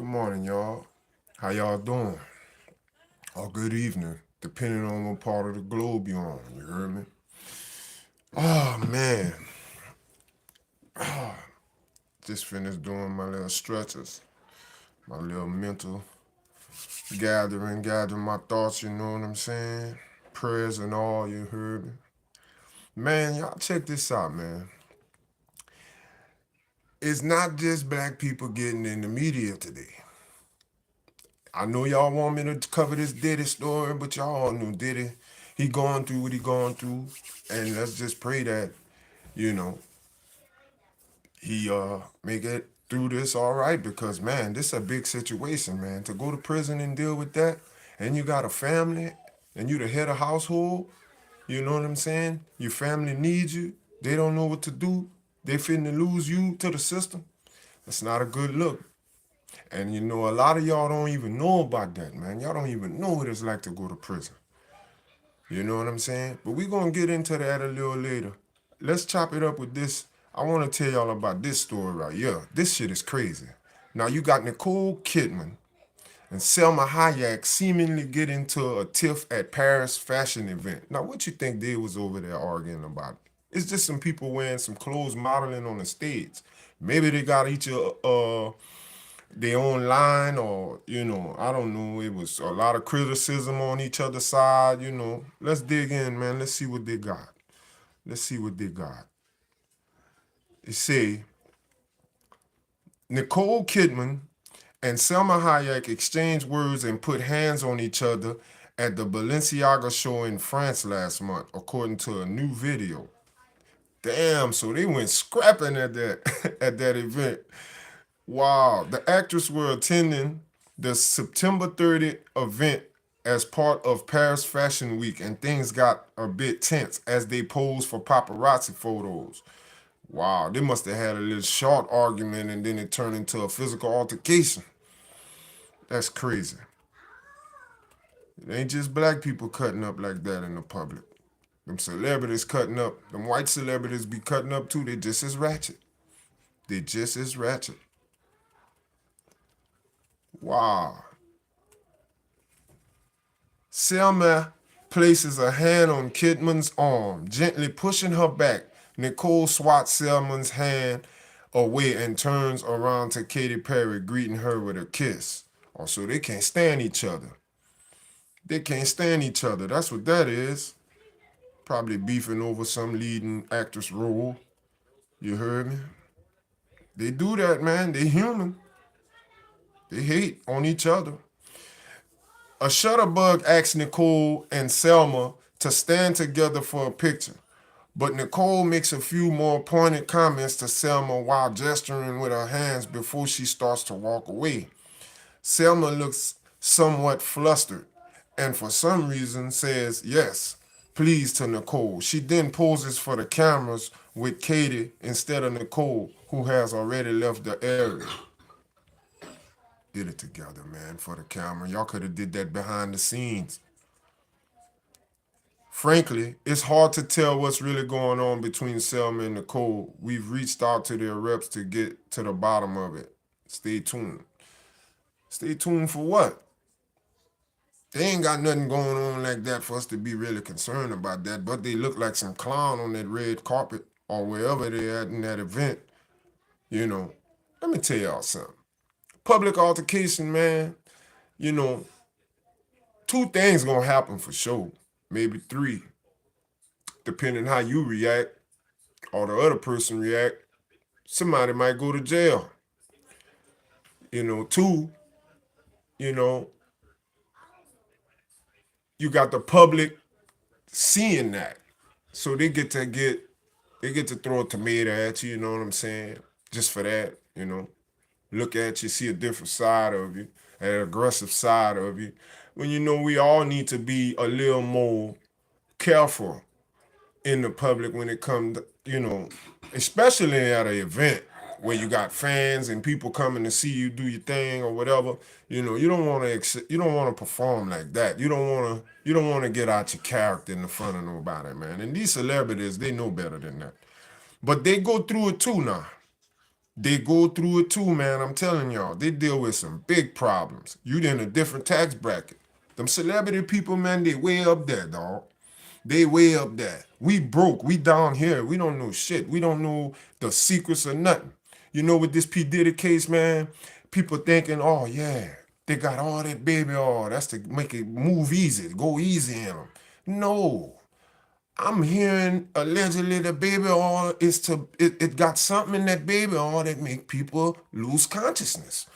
morning, y'all. How y'all doing? Or good evening, depending on what part of the globe you're on. You heard me? Oh man, just finished doing my little stretches, my little mental gathering my thoughts. You know what I'm saying? Prayers and all. You heard me? Man, y'all check this out, man. It's not just black people getting in the media today. I know y'all want me to cover this Diddy story, but y'all all knew Diddy. He going through what he going through, and let's just pray that you know he make it through this all right. Because man, this is a big situation, man. To go to prison and deal with that, and you got a family, and you the head of household. You know what I'm saying? Your family needs you. They don't know what to do. They finna lose you to the system. That's not a good look. And you know, a lot of y'all don't even know about that, man. Y'all don't even know what it's like to go to prison. You know what I'm saying? But we're going to get into that a little later. Let's chop it up with this. I want to tell y'all about this story right here. This shit is crazy. Now, you got Nicole Kidman and Selma Hayek seemingly get into a tiff at Paris fashion event. Now, what you think they was over there arguing about? It's just some people wearing some clothes modeling on the stage. Maybe they got each they online, or I don't know, it was a lot of criticism on each other's side. Let's dig in, man. Let's see what they got. Let's see what they got. They say Nicole Kidman and Selma Hayek exchanged words and put hands on each other at the Balenciaga show in France last month, according to a new video. Damn, so they went scrapping at that at that event. Wow, the actors were attending the September 30th event as part of Paris Fashion Week, and things got a bit tense as they posed for paparazzi photos. Wow, they must have had a little short argument and then it turned into a physical altercation. That's crazy. It ain't just black people cutting up like that in the public. Them celebrities cutting up, them white celebrities be cutting up too. They just as ratchet. They just as ratchet. Wow. Selma places a hand on Kidman's arm, gently pushing her back. Nicole swats Selma's hand away and turns around to Katy Perry, greeting her with a kiss. Also, they can't stand each other. They can't stand each other. That's what that is. Probably beefing over some leading actress role. You heard me? They do that, man. They human. They hate on each other. A shutterbug asks Nicole and Selma to stand together for a picture, but Nicole makes a few more pointed comments to Selma while gesturing with her hands before she starts to walk away. Selma looks somewhat flustered and for some reason says yes, please to Nicole. She then poses for the cameras with Katie instead of Nicole, who has already left the area. Get it together, man, for the camera. Y'all could have did that behind the scenes. Frankly, it's hard to tell what's really going on between Selma and Nicole. We've reached out to their reps to get to the bottom of it. Stay tuned. Stay tuned for what? They ain't got nothing going on like that for us to be really concerned about that, but they look like some clown on that red carpet or wherever they're at in that event. You know, let me tell y'all something. Public altercation, man, you know, two things gonna happen for sure. Maybe three, depending how you react or the other person react. Somebody might go to jail. Two, you know, you got the public seeing that. So they get to throw a tomato at you, you know what I'm saying? Just for that. Look at you, see a different side of you, an aggressive side of you. When we all need to be a little more careful in the public when it comes, especially at an event where you got fans and people coming to see you do your thing or whatever. You don't want to perform like that. You don't want to get out your character in the front of nobody, man. And these celebrities, they know better than that. But they go through it too now. They go through it too, man. I'm telling y'all, they deal with some big problems. You in a different tax bracket. Them celebrity people, man, they way up there, dog. They way up there. We broke. We down here. We don't know shit. We don't know the secrets or nothing. You know, with this P. Diddy case, man, people thinking, oh, yeah, they got all that baby oil. That's to make it move easy, go easy in them. No. I'm hearing allegedly the baby oil is it got something in that baby oil that make people lose consciousness.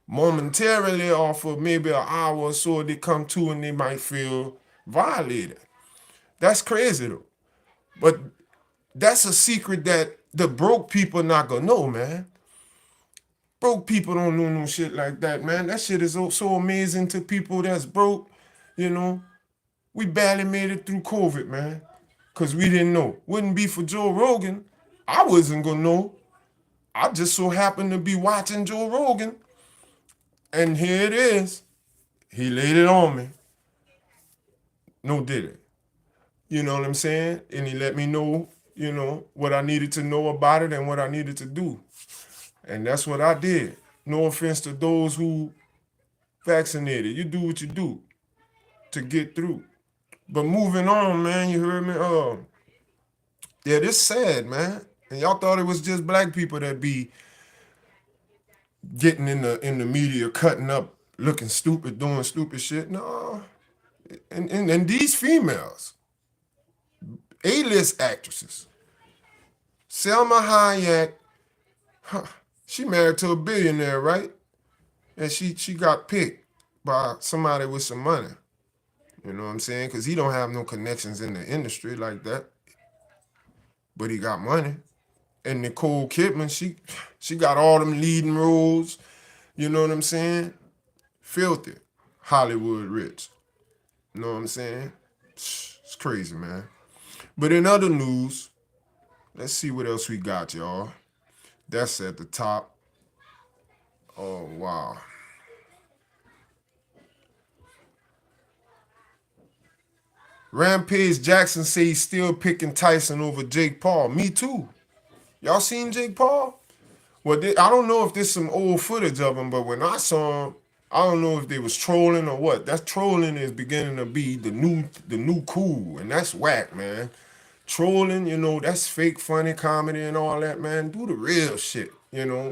Momentarily or for maybe an hour or so they come to and they might feel violated. That's crazy though. But that's a secret that the broke people not gonna know, man. Broke people don't know no shit like that, man. That shit is so amazing to people that's broke, you know. We barely made it through COVID, man. Cause we didn't know. Wouldn't be for Joe Rogan, I wasn't gonna know. I just so happened to be watching Joe Rogan. And here it is. He laid it on me. No did it. You know what I'm saying? And he let me know, what I needed to know about it and what I needed to do. And that's what I did. No offense to those who vaccinated. You do what you do to get through. But moving on, man, you heard me? Yeah, this sad, man. And y'all thought it was just black people that be getting in the media, cutting up, looking stupid, doing stupid shit. No. And these females, A-list actresses, Selma Hayek, she married to a billionaire, right? And she got picked by somebody with some money. You know what I'm saying? Because he don't have no connections in the industry like that. But he got money. And Nicole Kidman, she got all them leading roles. You know what I'm saying? Filthy. Hollywood rich. You know what I'm saying? It's crazy, man. But in other news, let's see what else we got, y'all. That's at the top. Oh, wow. Rampage Jackson say he's still picking Tyson over Jake Paul. Me too. Y'all seen Jake Paul? Well, I don't know if there's some old footage of him, but when I saw him, I don't know if they was trolling or what. That trolling is beginning to be the new cool, and that's whack, man. Trolling, that's fake funny comedy and all that, man. Do the real shit,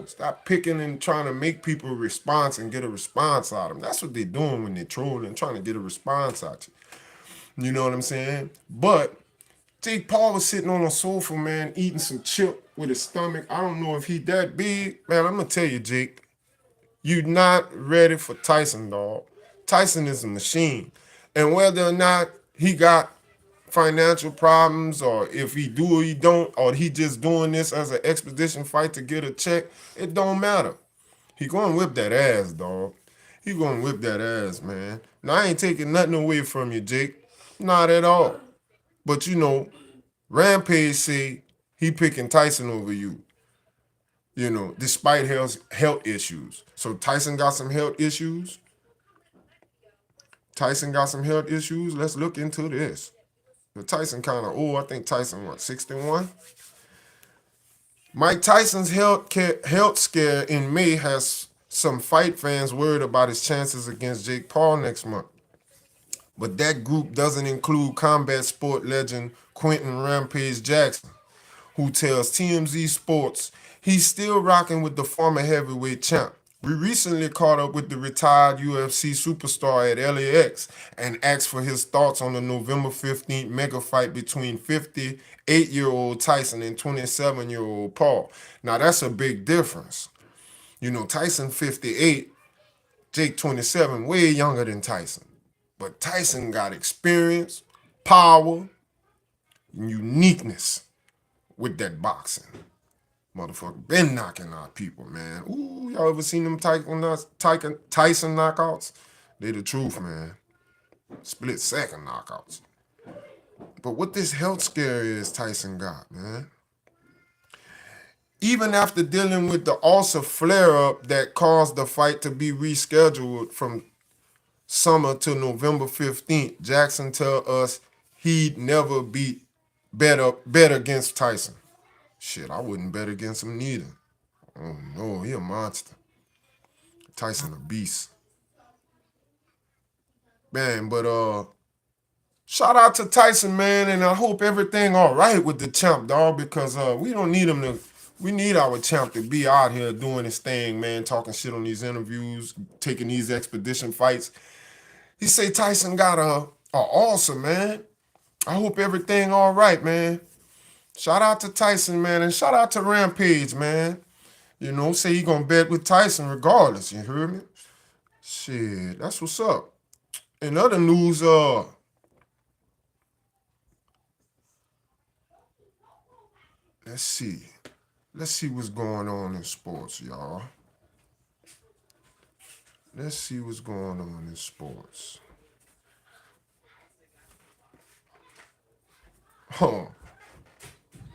Stop picking and trying to make people a response and get a response out of them. That's what they're doing when they're trolling, trying to get a response out you. You know what I'm saying? But Jake Paul was sitting on a sofa, man, eating some chip with his stomach. I don't know if he that big. Man, I'm going to tell you, Jake, you're not ready for Tyson, dog. Tyson is a machine. And whether or not he got financial problems or if he do or he don't, or he just doing this as an expedition fight to get a check, it don't matter. He gonna whip that ass, dog. He gonna whip that ass, man. Now, I ain't taking nothing away from you, Jake. Not at all. But Rampage say he picking Tyson over you. Despite health issues. So Tyson got some health issues. Let's look into this. But Tyson kind of old. I think Tyson 61. Mike Tyson's health scare in May has some fight fans worried about his chances against Jake Paul next month. But that group doesn't include combat sport legend Quentin Rampage Jackson, who tells TMZ Sports he's still rocking with the former heavyweight champ. We recently caught up with the retired UFC superstar at LAX and asked for his thoughts on the November 15th mega fight between 58-year-old Tyson and 27-year-old Paul. Now, that's a big difference. Tyson 58, Jake 27, way younger than Tyson. But Tyson got experience, power, and uniqueness with that boxing. Motherfucker been knocking out people, man. Ooh, y'all ever seen them Tyson knockouts? They the truth, man. Split second knockouts. But what this health scare is Tyson got, man. Even after dealing with the ulcer flare-up that caused the fight to be rescheduled from summer to November 15th, Jackson tell us he'd never bet against Tyson. Shit, I wouldn't bet against him neither. Oh no, he a monster. Tyson a beast. Man, but shout out to Tyson, man, and I hope everything all right with the champ, dog, because we don't need him to. We need our champ to be out here doing his thing, man, talking shit on these interviews, taking these expedition fights. He say Tyson got a awesome, man. I hope everything all right, man. Shout out to Tyson, man, and shout out to Rampage, man. You know, say he gonna bet with Tyson regardless. You heard me? Shit, that's what's up. In other news, let's see. Let's see what's going on in sports, y'all. Let's see what's going on in sports. Huh.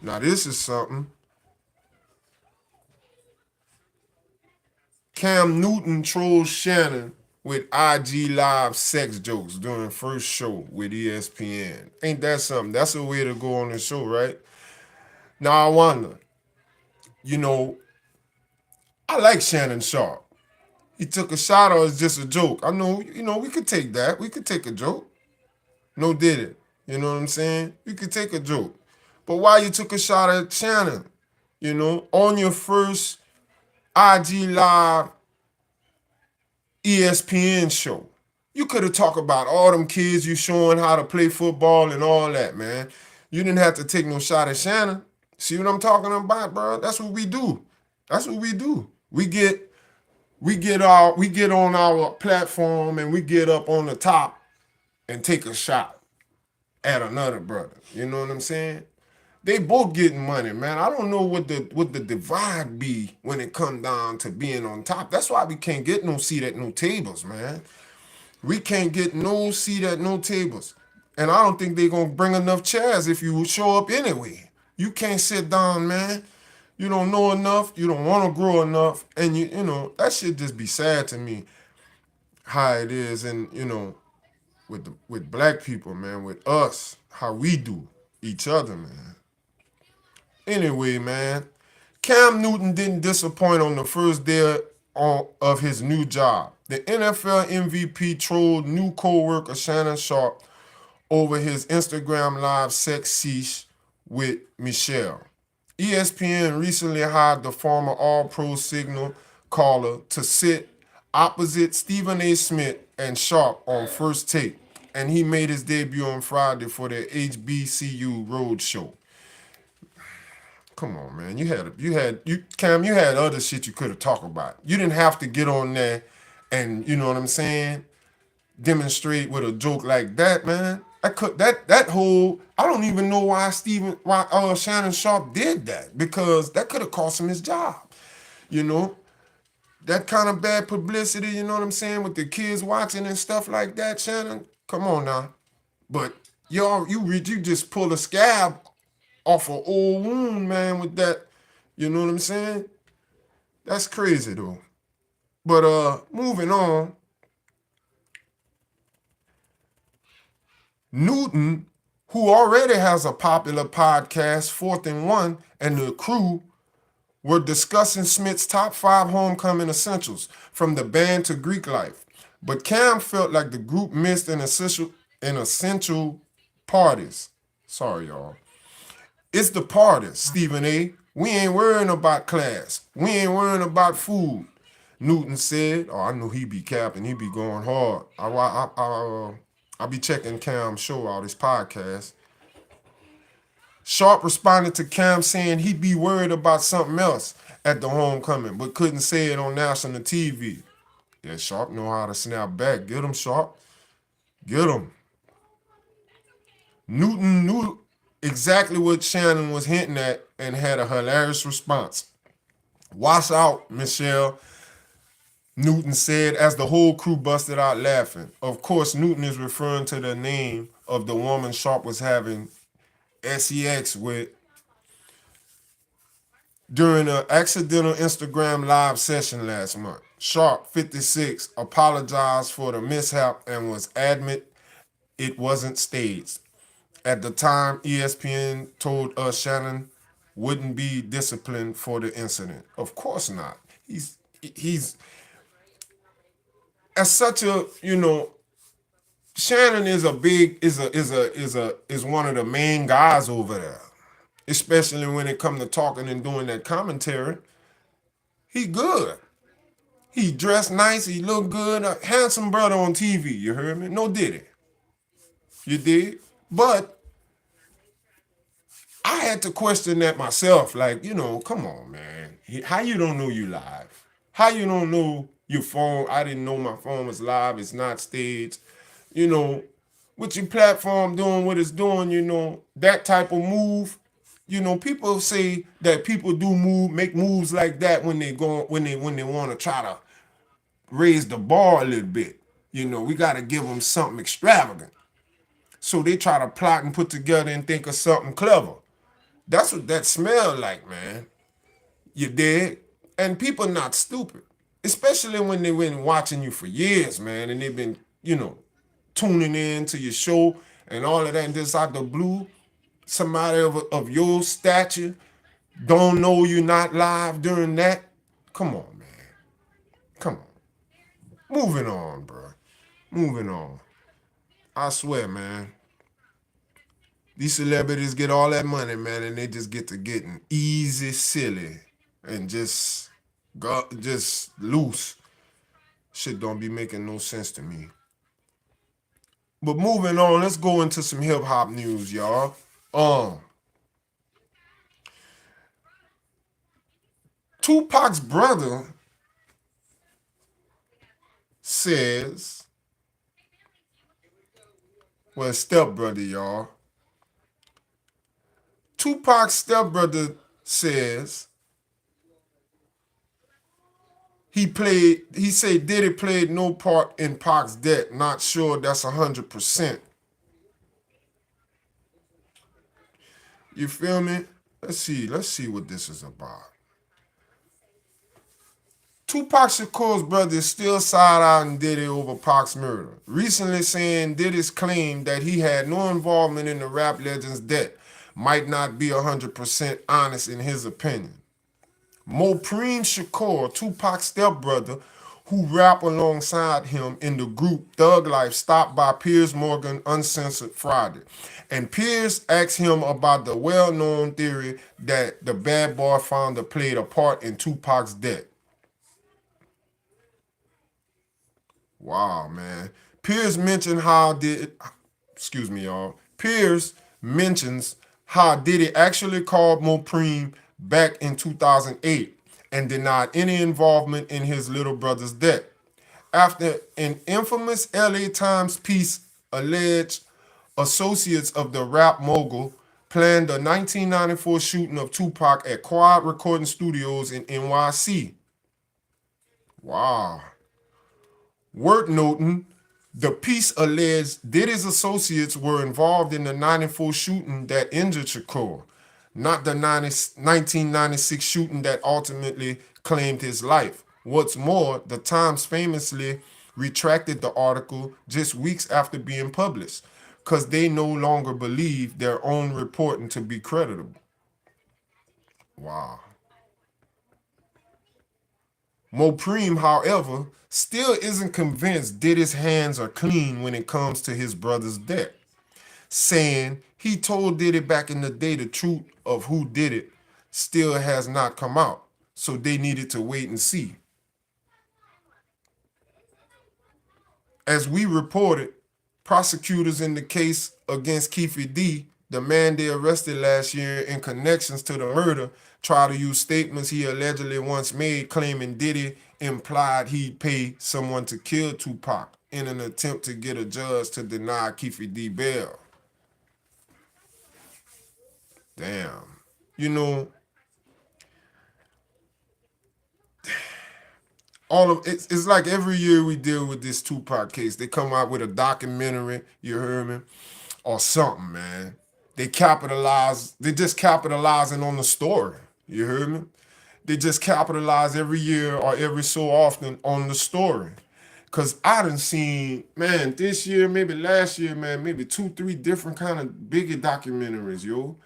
Now this is something. Cam Newton trolls Shannon with IG Live sex jokes during first show with ESPN. Ain't that something? That's a way to go on the show, right? Now I wonder, you know, I like Shannon Sharp. He took a shot or it's just a joke. I know, we could take that. We could take a joke. No did it. You know what I'm saying? You could take a joke. But why you took a shot at Shannon? On your first IG Live ESPN show. You could have talked about all them kids you showing how to play football and all that, man. You didn't have to take no shot at Shannon. See what I'm talking about, bro? That's what we do. That's what we do. We get on our platform and we get up on the top and take a shot at another brother. You know what I'm saying? They both getting money, man. I don't know what the divide be when it come down to being on top. That's why we can't get no seat at no tables, man. We can't get no seat at no tables. And I don't think they're gonna bring enough chairs if you show up anyway. You can't sit down, man. You don't know enough, you don't want to grow enough, and that should just be sad to me how it is, and with black people, man, with us, how we do each other, man. Anyway, man, Cam Newton didn't disappoint on the first day of his new job. The NFL MVP trolled new co-worker Shannon Sharp over his Instagram Live sex sheesh with Michelle. ESPN recently hired the former All-Pro Signal caller to sit opposite Stephen A. Smith and Sharp on First Take, and he made his debut on Friday for the HBCU Roadshow. Come on, man. Cam, you had other shit you could have talked about. You didn't have to get on there and, you know what I'm saying, demonstrate with a joke like that, man. That whole I don't even know why Shannon Sharp did that, because that could have cost him his job. You know? That kind of bad publicity, you know what I'm saying, with the kids watching and stuff like that, Shannon. Come on now. But you just pull a scab off an old wound, man, with that. You know what I'm saying? That's crazy though. But moving on, Newton, who already has a popular podcast, Fourth and One, and the crew were discussing Smith's top 5 homecoming essentials, from the band to Greek life. But Cam felt like the group missed an essential parties. Sorry, y'all. It's the parties, Stephen A. We ain't worrying about class. We ain't worrying about food. Newton said. Oh, I know he be capping. He be going hard. I be checking Cam's show out, his podcast. Sharp responded to Cam saying he'd be worried about something else at the homecoming, but couldn't say it on national TV. Yeah, Sharp know how to snap back. Get him, Sharp. Get him. Newton knew exactly what Shannon was hinting at and had a hilarious response. Watch out, Michelle, Newton said as the whole crew busted out laughing. Of course, Newton is referring to the name of the woman Sharp was having sex with during an accidental Instagram live session last month. Sharp, 56, apologized for the mishap and was adamant it wasn't staged. At the time, ESPN told us Shannon wouldn't be disciplined for the incident. Of course not. He's as such a, Shannon is a big is one of the main guys over there, especially when it come to talking and doing that commentary. He good. He dressed nice. He look good. A handsome brother on TV. You heard me? No Diddy. You did. But I had to question that myself. Like, come on, man. How you don't know you live? How you don't know your phone? I didn't know my phone was live. It's not staged. You know, with your platform doing what it's doing, that type of move. People say that people do make moves like that when they want to try to raise the bar a little bit. We got to give them something extravagant. So they try to plot and put together and think of something clever. That's what that smelled like, man. You dig? And people not stupid. Especially when they've been watching you for years, man, and they've been, tuning in to your show and all of that, and just out the blue, somebody of your stature don't know you're not live during that. Come on, man. Come on. Moving on, bro. Moving on. I swear, man. These celebrities get all that money, man, and they just get to getting easy, silly, and just loose. Shit don't be making no sense to me. But moving on, let's go into some hip hop news, y'all. Tupac's brother says, well, stepbrother, y'all. Tupac's stepbrother says he said Diddy played no part in Pac's death. Not sure that's 100%. You feel me? Let's see what this is about. Tupac Shakur's brother is still side-eyeing Diddy over Pac's murder, recently saying Diddy's claim that he had no involvement in the rap legend's death might not be 100% honest in his opinion. Mopreem Shakur, Tupac's stepbrother, who rapped alongside him in the group Thug Life, stopped by Piers Morgan Uncensored Friday. And Piers asked him about the well-known theory that the Bad Boy founder played a part in Tupac's death. Wow, man. Piers mentioned excuse me, y'all. Piers mentions how Diddy actually called Mopreem back in 2008 and denied any involvement in his little brother's death. After an infamous LA Times piece alleged associates of the rap mogul planned the 1994 shooting of Tupac at Quad Recording Studios in NYC. Wow. Worth noting, the piece alleged Diddy's associates were involved in the 94 shooting that injured Shakur, not the 1996 shooting that ultimately claimed his life. What's more, the Times famously retracted the article just weeks after being published because they no longer believe their own reporting to be credible. Wow. Mopreem, however, still isn't convinced Diddy's hands are clean when it comes to his brother's death, saying he told Diddy back in the day the truth of who did it still has not come out, so they needed to wait and see. As we reported, prosecutors in the case against Keefe D, the man they arrested last year in connections to the murder, tried to use statements he allegedly once made claiming Diddy implied he'd pay someone to kill Tupac in an attempt to get a judge to deny Keefe D bail. Damn. You know, it's like every year we deal with this Tupac case. They come out with a documentary, you heard me, or something, man. They just capitalizing on the story. You heard me? They just capitalize every year or every so often on the story. Cause I done seen, man, this year, maybe last year, man, maybe 2, 3 different kind of bigger documentaries, yo.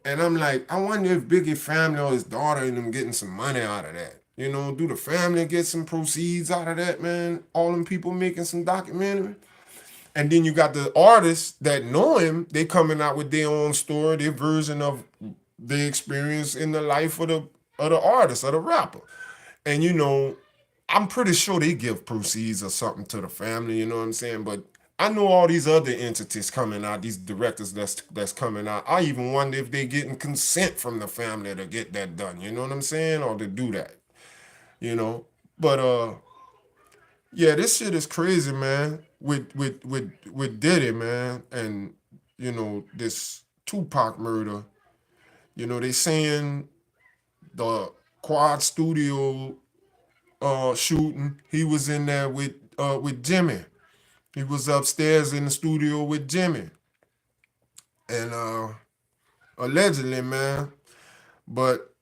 And I'm like, I wonder if Biggie family or his daughter and them getting some money out of that. You know, do the family get some proceeds out of that, man? All them people making some documentary. And then you got the artists that know him, they coming out with their own story, their version of the experience in the life of the artist, of the rapper. And you know, I'm pretty sure they give proceeds or something to the family, you know what I'm saying? But I know all these other entities coming out, these directors that's coming out. I even wonder if they getting consent from the family to get that done, you know what I'm saying? Or to do that, you know. But yeah, this shit is crazy, man. With Diddy, man, and you know, this Tupac murder. You know, they saying the Quad Studio shooting, he was in there with Jimmy. He was upstairs in the studio with Jimmy. And allegedly, man. But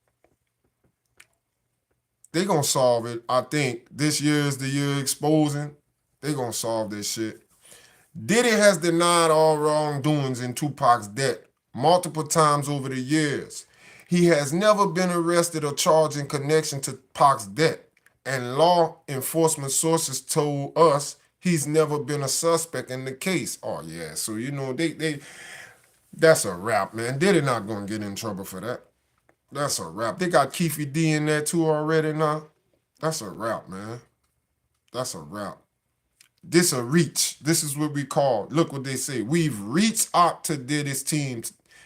they gonna solve it. I think this year is the year exposing. They gonna solve this shit. Diddy has denied all wrongdoings in Tupac's death multiple times over the years. He has never been arrested or charged in connection to Pac's death, and law enforcement sources told us he's never been a suspect in the case. Oh yeah, so you know they that's a wrap, man. Diddy not gonna get in trouble for that. That's a wrap. They got Keefe D in there too already now. That's a wrap, man. That's a wrap. This a reach. This is what we call. Look what they say. We've reached out to Diddy's team.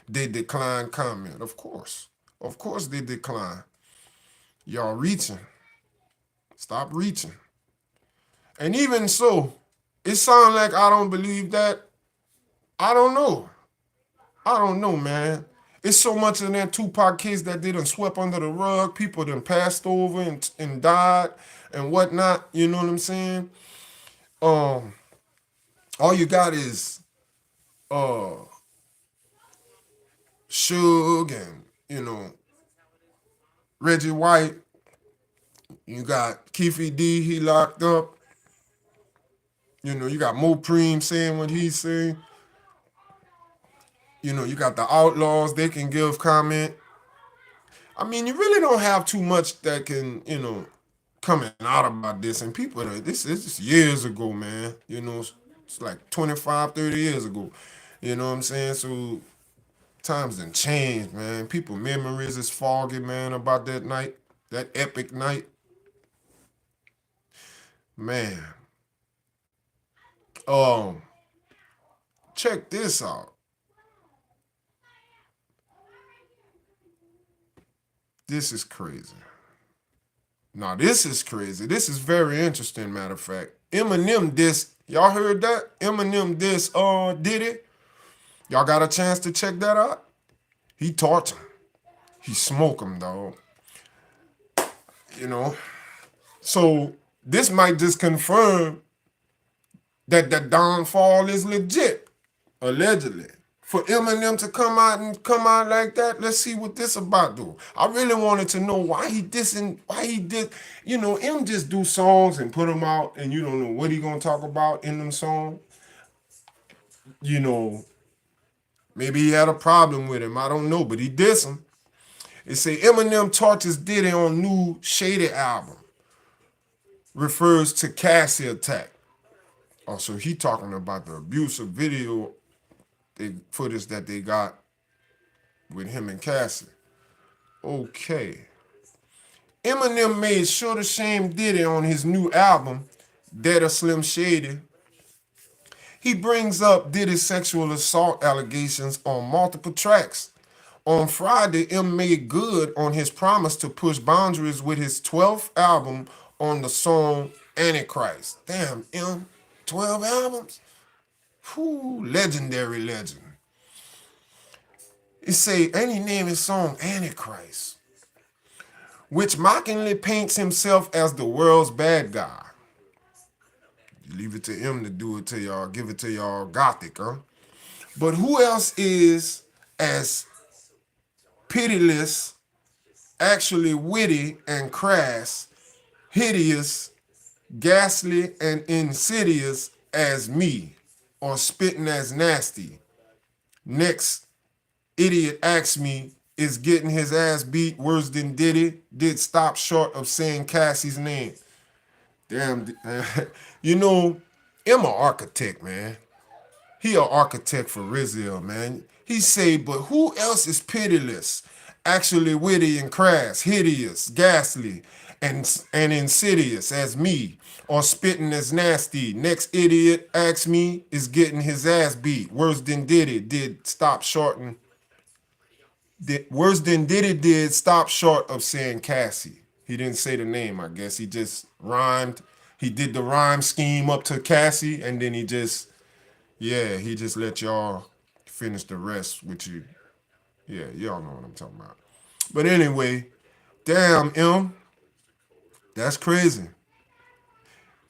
They decline comment. Of course. Of course they decline. Y'all reaching. Stop reaching. And even so, it sounds like I don't believe that. I don't know. I don't know, man. It's so much in that Tupac case that they done swept under the rug. People done passed over and died and whatnot. You know what I'm saying? Um, all you got is uh Suge and you know Reggie White. You got Keefe D, he locked up. You know, you got Mo Preem saying what he's saying. You know, you got the Outlaws, they can give comment. I mean, you really don't have too much that can, you know, coming out about this. And people, this is just years ago, man. You know, it's like 25, 30 years ago. You know what I'm saying? So times done changed, man. People memories is foggy, man, about that night, that epic night. Man. Um, check this out. This is crazy. Now this is crazy. This is very interesting, matter of fact. Eminem diss, y'all heard that? Eminem diss Diddy. Y'all got a chance to check that out? He torch him. He smoke him, dog. You know? So this might just confirm that the downfall is legit, allegedly. For Eminem to come out like that, let's see what this about though. I really wanted to know why he dissing, why he did, you know, M just do songs and put them out and you don't know what he gonna talk about in them songs. You know, maybe he had a problem with him, I don't know, but he diss him. It say Eminem torches Diddy on new Shady album. Refers to Cassie attack. Oh, so he talking about the abusive video footage that they got with him and Cassie. Okay. Eminem made sure to shame Diddy on his new album, Dead or Slim Shady. He brings up Diddy's sexual assault allegations on multiple tracks. On Friday, M made good on his promise to push boundaries with his 12th album on the song Antichrist. Damn, M, 12 albums? Whew, legendary legend. It say, and he named his song Antichrist, which mockingly paints himself as the world's bad guy. You leave it to him to do it to y'all, give it to y'all gothic, huh? But who else is as pitiless, actually witty and crass, hideous, ghastly, and insidious as me, or spitting as nasty? Next Idiot asked me, is getting his ass beat worse than Diddy? Did stop short of saying Cassie's name. Damn, you know, I'm an architect, man. He an architect for Rizzo, man. He say, but who else is pitiless? Actually witty and crass, hideous, ghastly, and insidious as me, or spitting as nasty. Next idiot asks me is getting his ass beat. Worse than Diddy did stop shorting. Worse than Diddy did stop short of saying Cassie. He didn't say the name, I guess. He just rhymed. He did the rhyme scheme up to Cassie, and then he just let y'all finish the rest with you. Yeah, y'all know what I'm talking about. But anyway, damn, that's crazy.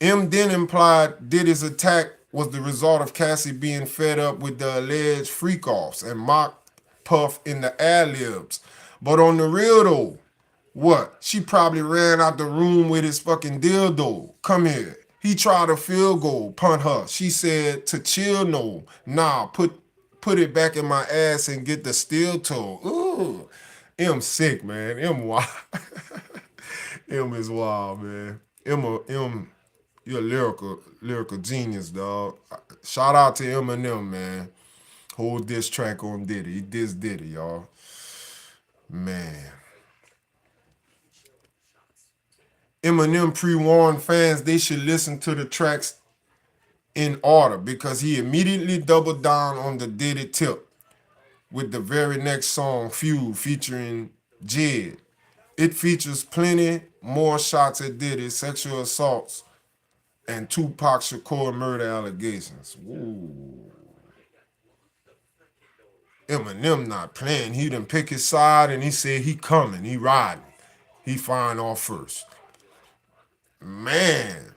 M then implied Diddy's attack was the result of Cassie being fed up with the alleged freak offs and mocked Puff in the ad libs. But on the real though, what? She probably ran out the room with his fucking dildo. Come here. He tried a field goal, punt her. She said to chill, no. Nah, put it back in my ass and get the steel toe. Ooh. M sick, man. M wild. M is wild, man. You're a lyrical genius, dog. Shout out to Eminem, man. Whole diss track on Diddy. He Diddy, y'all. Man. Eminem pre-warned fans they should listen to the tracks in order because he immediately doubled down on the Diddy tip with the very next song, Feud, featuring Jid. It features plenty more shots at Diddy, sexual assaults, and Tupac Shakur murder allegations. Ooh. Eminem not playing. He done pick his side and he said he coming, he riding. He firing off first. Man,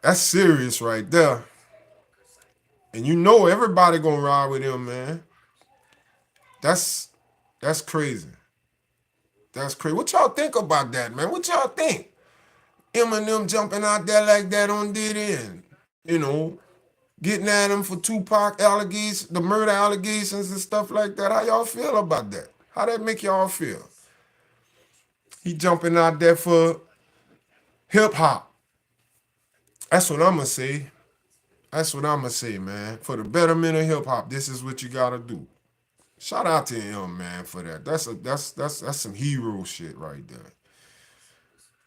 that's serious right there. And you know everybody gonna ride with him, man. That's that's crazy. That's crazy. What y'all think about that, man? What y'all think? Eminem jumping out there like that on Diddy and, getting at him for Tupac allegations, the murder allegations and stuff like that. How y'all feel about that? How that make y'all feel? He jumping out there for hip hop. That's what I'm gonna say. That's what I'm gonna say, man. For the betterment of hip hop, this is what you gotta do. Shout out to him, man, for that. That's some hero shit right there.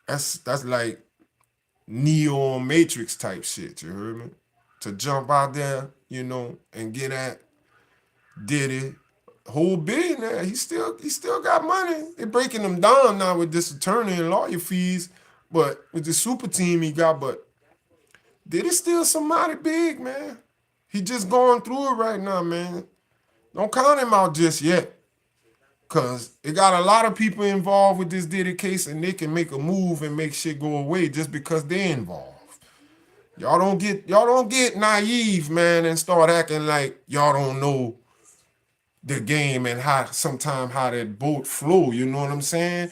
That's like Neo Matrix type shit. You heard me? To jump out there, and get at Diddy, whole billionaire. He still got money. They're breaking him down now with this attorney and lawyer fees, but with the super team he got. But Diddy still somebody big, man. He just going through it right now, man. Don't count him out just yet. Cause it got a lot of people involved with this Diddy case and they can make a move and make shit go away just because they involved. Y'all don't get naive, man, and start acting like y'all don't know the game and how that boat flow. You know what I'm saying?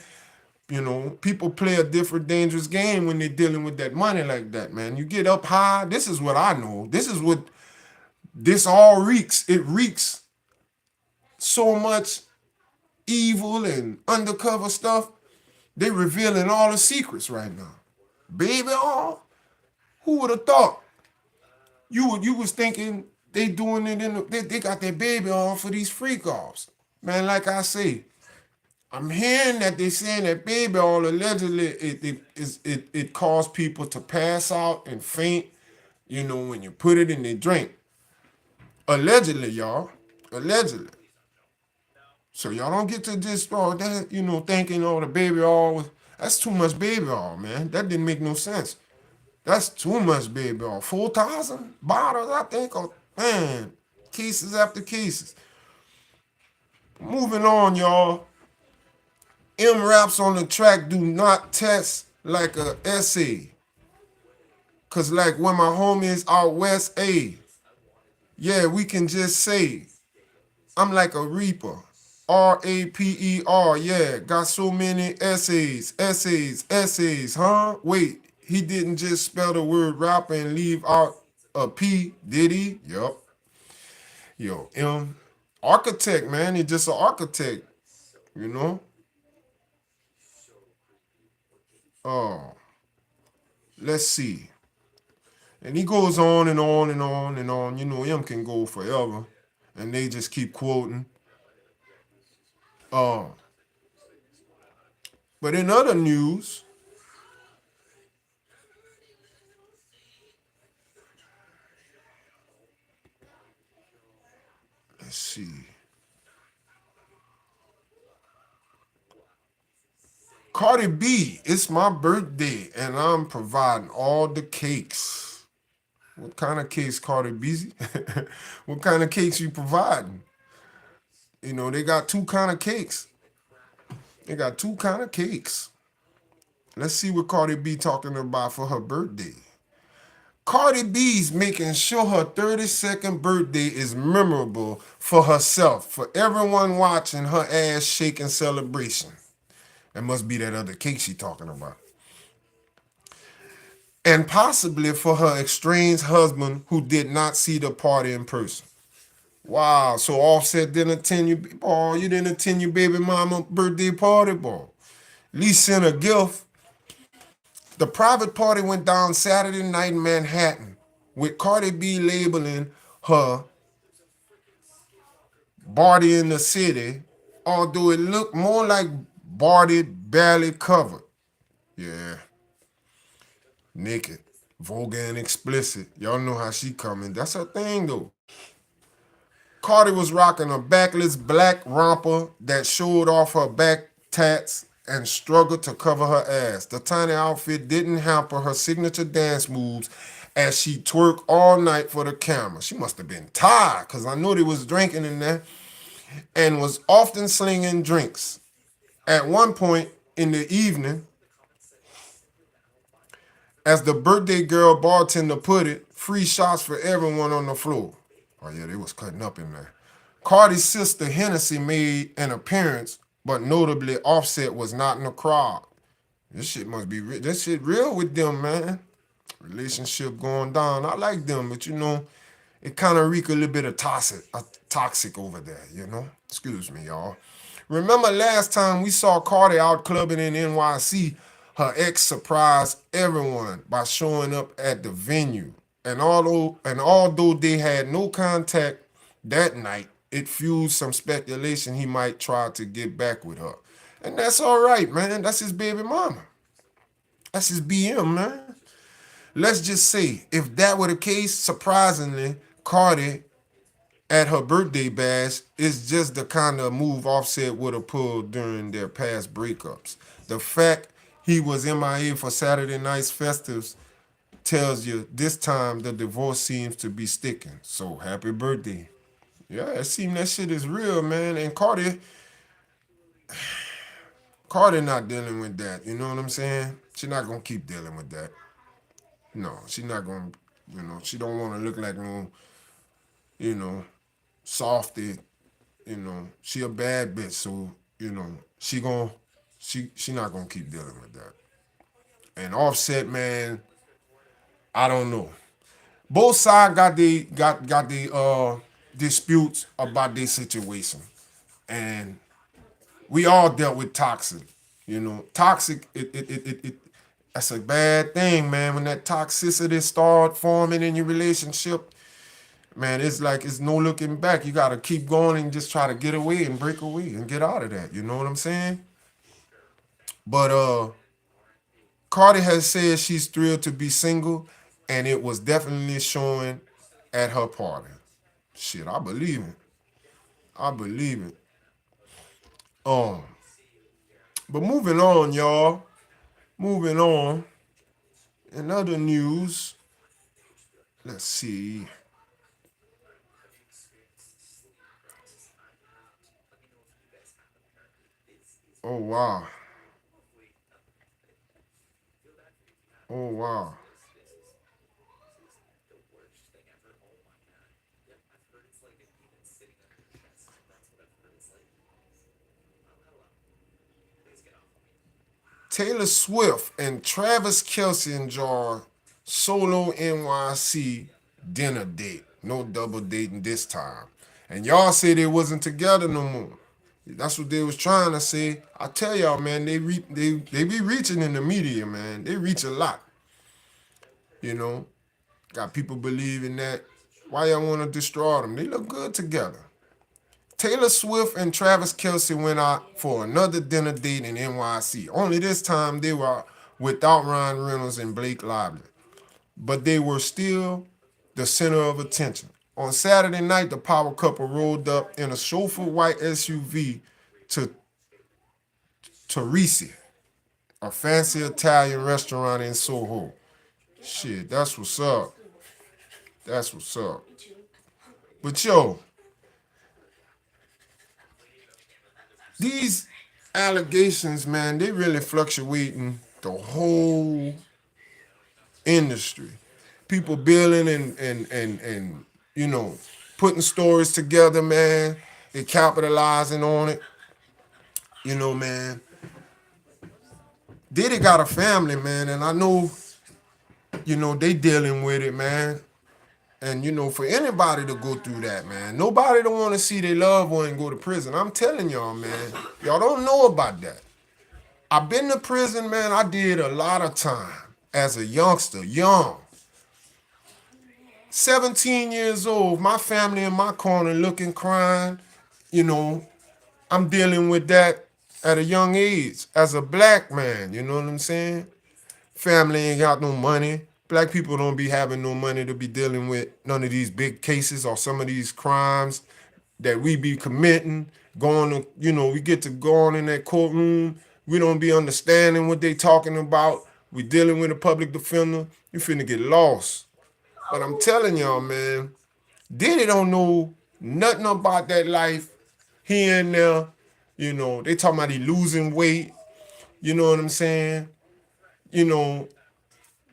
People play a different dangerous game when they're dealing with that money like that, man. You get up high. This is what I know. This is what this all reeks. It reeks so much evil and undercover stuff. They revealing all the secrets right now. Baby, who would have thought? You was thinking they doing it they got their baby on for these freak offs. Man, like I say, I'm hearing that they saying that baby all allegedly it caused people to pass out and faint, when you put it in their drink. Allegedly, y'all. Allegedly. So y'all don't get to just thinking the baby oil that's too much baby oil, man. That didn't make no sense. That's too much baby oil. 4,000 bottles, I think. Man, cases after cases. Moving on, y'all. M raps on the track do not test like a essay. Cause like when my homies out west, yeah, we can just say, I'm like a reaper. RAPER, yeah, got so many essays, huh? Wait, he didn't just spell the word rapper and leave out a P, did he? Yup. Yo, M, Architect, man. He's just an architect, you know. Oh, let's see. And he goes on and on and on and on. You know, him can go forever. And they just keep quoting. Oh, but in other news, let's see. Cardi B, it's my birthday and I'm providing all the cakes. What kind of cakes, Cardi B? What kind of cakes you providing? You know, they got two kind of cakes. They got two kind of cakes. Let's see what Cardi B talking about for her birthday. Cardi B's making sure her 32nd birthday is memorable for herself, for everyone watching her ass shaking celebration. That must be that other cake she talking about. And possibly for her estranged husband who did not see the party in person. Wow, so Offset didn't attend you, boy, you didn't attend your baby mama birthday party, boy. At least sent a gift. The private party went down Saturday night in Manhattan, with Cardi B labeling her Barty in the City, although it looked more like Barty barely covered. Yeah, naked, vulgar and explicit. Y'all know how she coming. That's her thing though. Cardi was rocking a backless black romper that showed off her back tats and struggled to cover her ass. The tiny outfit didn't hamper her signature dance moves as she twerked all night for the camera. She must have been tired because I know they was drinking in there and was often slinging drinks. At one point in the evening, as the birthday girl bartender put it, free shots for everyone on the floor. Oh yeah, they was cutting up in there. Cardi's sister Hennessy made an appearance, but notably Offset was not in the crowd. This shit must be real. This shit real with them, man. Relationship going down. I like them, but you know, it kind of reek a little bit of toxic over there, you know? Excuse me, y'all. Remember last time we saw Cardi out clubbing in NYC, her ex surprised everyone by showing up at the venue. And although they had no contact that night, it fueled some speculation he might try to get back with her. And that's all right, man. That's his baby mama. That's his BM, man. Let's just say, if that were the case, surprisingly, Cardi at her birthday bash is just the kind of move Offset would have pulled during their past breakups. The fact he was MIA for Saturday night's festives tells you this time the divorce seems to be sticking. So happy birthday. Yeah, it seems that shit is real, man. And Cardi not dealing with that. You know what I'm saying? She not gonna keep dealing with that. No, she not gonna, she don't wanna look like no, you know, softy. She a bad bitch, so, she not gonna keep dealing with that. And Offset, man, I don't know. Both sides got the disputes about their situation, and we all dealt with toxic. Toxic. It that's a bad thing, man. When that toxicity start forming in your relationship, man, it's like it's no looking back. You gotta keep going and just try to get away and break away and get out of that. You know what I'm saying? But Cardi has said she's thrilled to be single, and it was definitely showing at her party. Shit, I believe it. I believe it. Um, but moving on, y'all. Moving on. In other news, let's see. Oh wow. Oh wow. Taylor Swift and Travis Kelce enjoy solo NYC dinner date. No double dating this time. And y'all say they wasn't together no more. That's what they was trying to say. I tell y'all, man, they be reaching in the media, man. They reach a lot. You know, got people believing that. Why y'all want to destroy them? They look good together. Taylor Swift and Travis Kelce went out for another dinner date in NYC. Only this time they were without Ryan Reynolds and Blake Lively. But they were still the center of attention. On Saturday night, the power couple rolled up in a chauffeur white SUV to Teresi, a fancy Italian restaurant in Soho. Shit, that's what's up. That's what's up. But yo, these allegations, man, they really fluctuating the whole industry. People building and you know, putting stories together, man. They capitalizing on it. You know, man. Diddy got a family, man, and I know, you know, they dealing with it, man. And you know, for anybody to go through that, man, nobody don't want to see their loved one go to prison. I'm telling y'all, man, y'all don't know about that. I've been to prison, man. I did a lot of time as a youngster, young. 17 years old, my family in my corner looking, crying. You know, I'm dealing with that at a young age as a black man. You know what I'm saying? Family ain't got no money. Black people don't be having no money to be dealing with none of these big cases or some of these crimes that we be committing. Going to, you know, we get to go on in that courtroom. We don't be understanding what they talking about. We dealing with a public defender. You finna get lost. But I'm telling y'all, man, Diddy don't know nothing about that life. He in there, you know, they talking about he losing weight. You know what I'm saying? You know,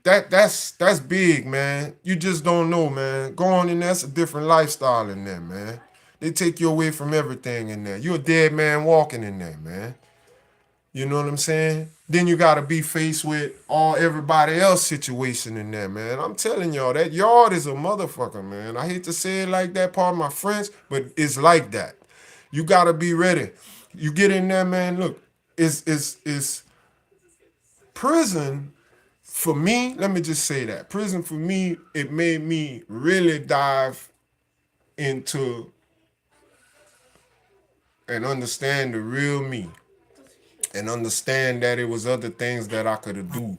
that's big, man. You just don't know, man. Going in there's a different lifestyle in there, man. They take you away from everything in there. You're a dead man walking in there, man. You know what I'm saying? Then you gotta be faced with all everybody else situation in there, man. I'm telling y'all, that yard is a motherfucker, man. I hate to say it like that, pardon my French, but it's like that. You gotta be ready. You get in there, man. Look, it's prison for me. Let me just say that prison for me, it made me really dive into and understand the real me, and understand that it was other things that I could have do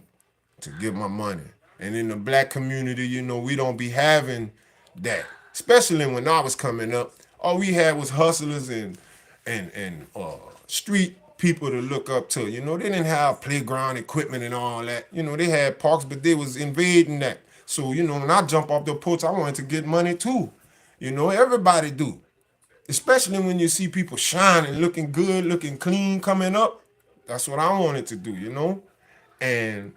to get my money. And in the black community, you know, we don't be having that. Especially when I was coming up, all we had was hustlers and street people to look up to. You know, they didn't have playground equipment and all that. You know, they had parks, but they was invading that. So, you know, when I jump off the porch, I wanted to get money too. You know, everybody do. Especially when you see people shining, looking good, looking clean coming up. That's what I wanted to do, you know? And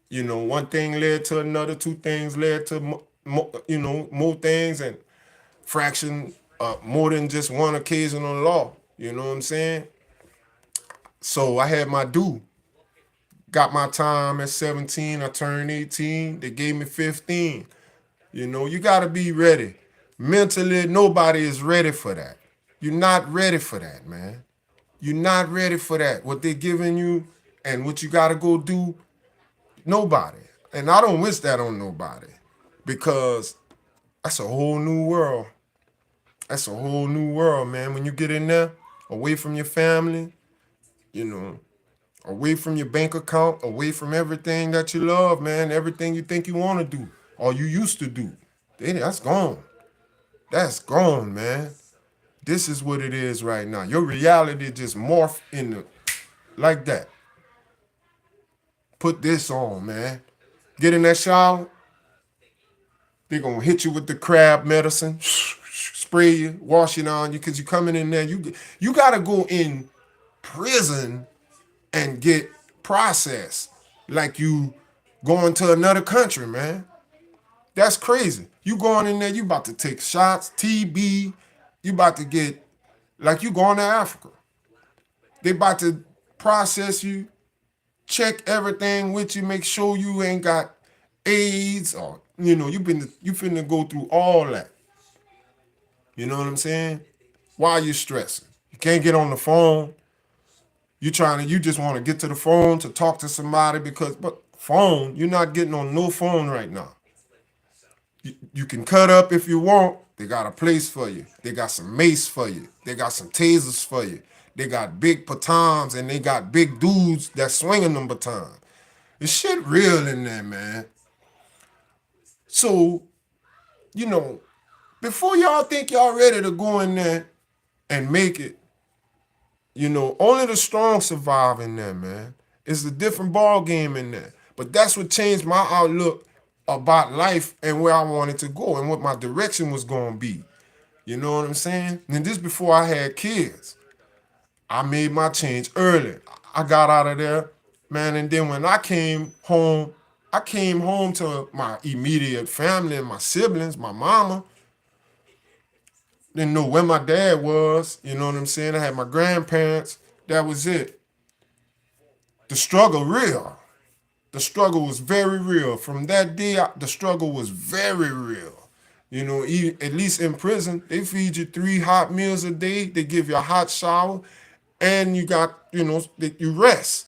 you know, one thing led to another, two things led to, you know, more things and fraction, more than just one occasional law. You know what I'm saying? So I had my due. Got my time at 17. I turned 18. They gave me 15. You know, you got to be ready. Mentally, nobody is ready for that. You're not ready for that, man. You're not ready for that. What they're giving you and what you got to go do, nobody. And I don't wish that on nobody because that's a whole new world. That's a whole new world, man. When you get in there, away from your family, you know, away from your bank account, away from everything that you love, man, everything you think you want to do or you used to do, that's gone. That's gone, man. This is what it is right now. Your reality just morph in the like that. Put this on, man. Get in that shower. They're gonna hit you with the crab medicine, spray you, wash it on you, cause you coming in there. You gotta go in prison and get processed like you going to another country, man. That's crazy. You going in there, you about to take shots, TB, you about to get like you going to Africa. They about to process you, check everything with you, make sure you ain't got AIDS or you know you finna go through all that. You know what I'm saying? Why are you stressing? You can't get on the phone. You just want to get to the phone to talk to somebody but phone, you're not getting on no phone right now. You can cut up if you want. They got a place for you. They got some mace for you. They got some tasers for you. They got big batons and they got big dudes that swinging them batons. This shit real in there, man. So, you know, before y'all think y'all ready to go in there and make it, only the strong survive in there, man. It's a different ball game in there. But that's what changed my outlook about life and where I wanted to go and what my direction was going to be. You know what I'm saying? And this before I had kids. I made my change early. I got out of there, man. And then when I came home to my immediate family and my siblings, my mama. Didn't know where my dad was. You know what I'm saying? I had my grandparents. That was it. The struggle real. The struggle was very real. From that day, the struggle was very real. At least in prison, they feed you 3 hot meals a day. They give you a hot shower, and you got, you rest.